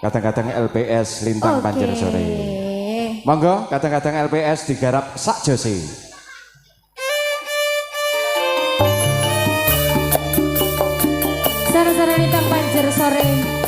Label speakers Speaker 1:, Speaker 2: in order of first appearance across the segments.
Speaker 1: kadang-kadang LPS Lintang Panjer Sore. Monggo kadang-kadang LPS digarap sak jose.
Speaker 2: Sara-sara Lintang Panjer Sore.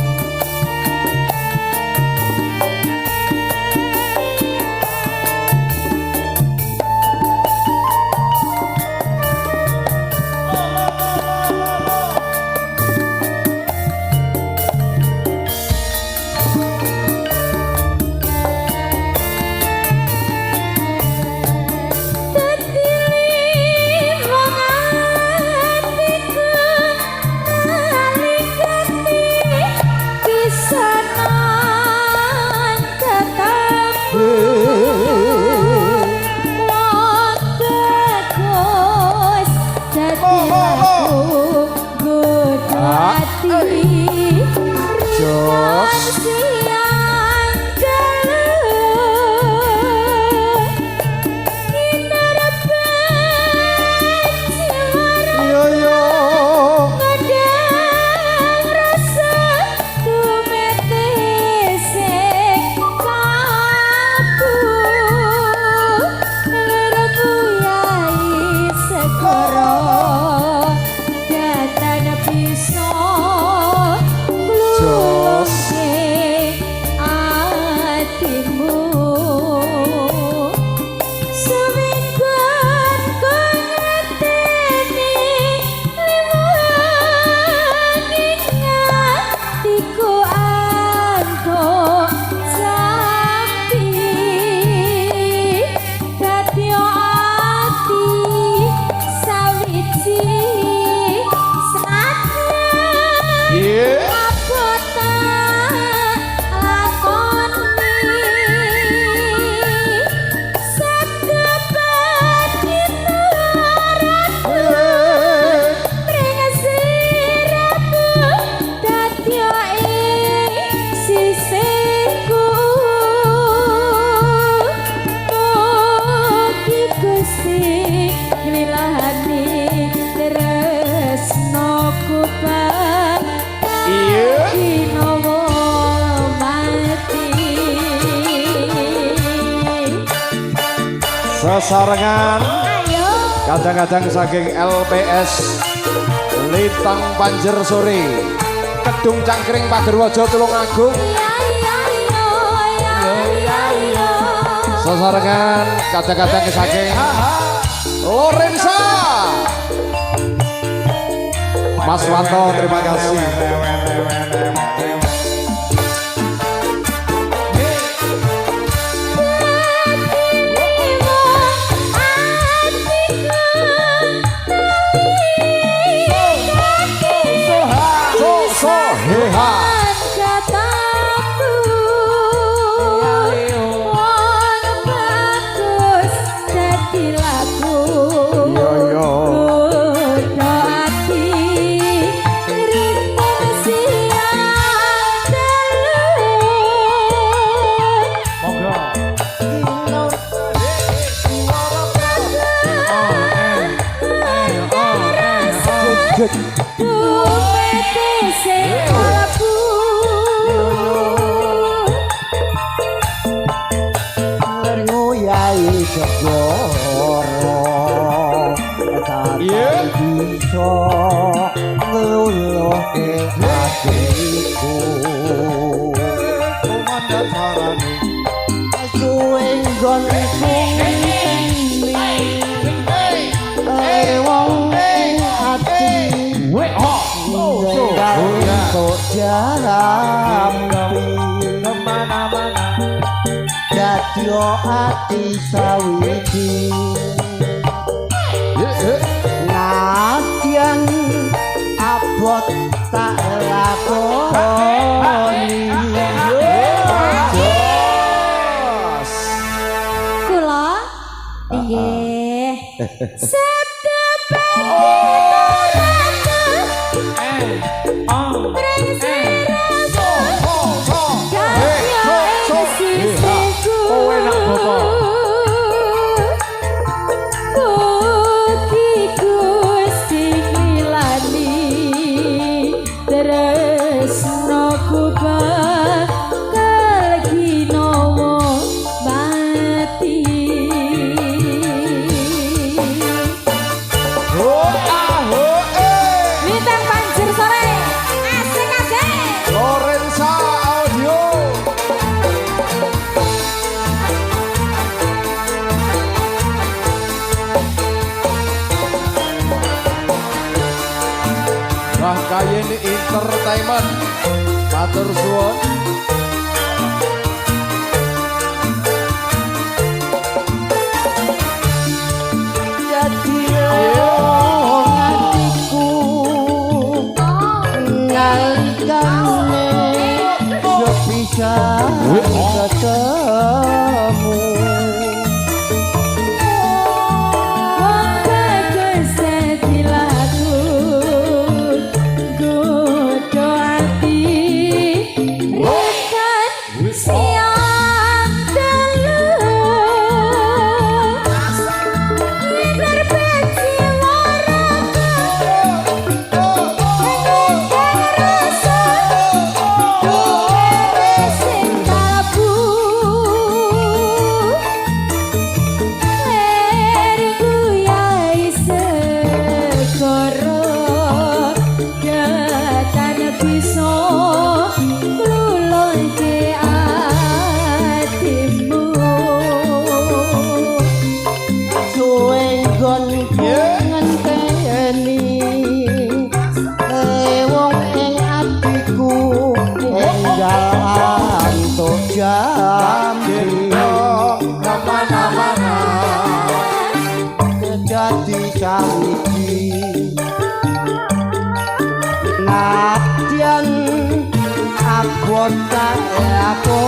Speaker 1: Sesarengan kadang-kadang saking LPS Lintang Panjer Sore Kedung Cangkring Pagerwojo Tulungagung. Sesarengan kadang-kadang saking Lorenza Mas Wanto, terima kasih.
Speaker 3: Yo ati sawiji nadyan abot tak lakoni
Speaker 2: kula inggih
Speaker 1: Entertainment. Matur suwun.
Speaker 3: Jadi hatiku ngalikane yo bisa ketemu. Jadi sawiji nadyan abot aku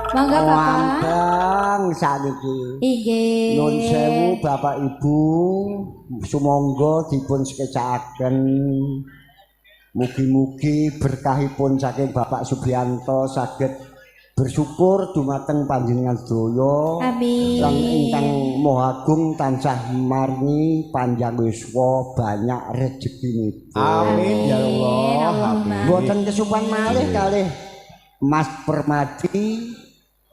Speaker 2: Mangga Bapak.
Speaker 3: Wandang sakniki.
Speaker 2: Inggih.
Speaker 3: Nun sewu Bapak Ibu, sumangga dipun sekecakaken. Mugi-mugi berkahipun saking Bapak Subianto saged bersyukur dumateng panjenengan sedaya.
Speaker 2: Amin.
Speaker 3: Lan ingkang Maha Agung tansah maringi panjang yuswa banyak rezekinipun.
Speaker 1: Amin ya Allah.
Speaker 2: Allahumma.
Speaker 3: Mboten kesupan malih kalih Mas Permadi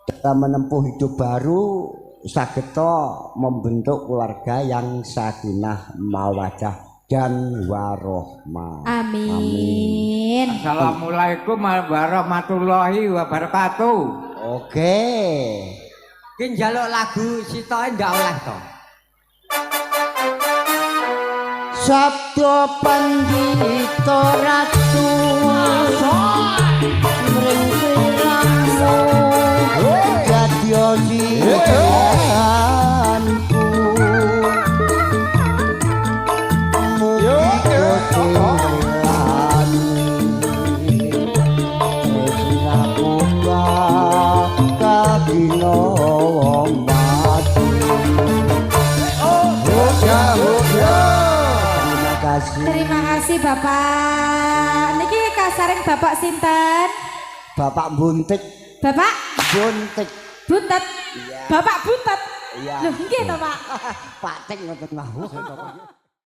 Speaker 3: dalam menempuh hidup baru sageta membentuk keluarga yang sakinah mawaddah dan warohmah.
Speaker 2: Amin.
Speaker 4: Assalamualaikum warahmatullahi wabarakatuh.
Speaker 3: Oke.
Speaker 4: Ki njaluk lagu sitoke ndak oleh to.
Speaker 3: Sabda pandhita ratu mring siramu dadya sijanku mugi siramu kabino mati.
Speaker 2: Terima kasih Bapak. Niki kasaring Bapak sinten?
Speaker 3: Bapak Buntik.
Speaker 2: Bapak
Speaker 3: Buntik.
Speaker 2: Buntet.
Speaker 3: Iya.
Speaker 2: Bapak Buntet.
Speaker 3: Iya.
Speaker 2: Loh nggih to, Pak?
Speaker 3: Pak Tik ngoten mawon.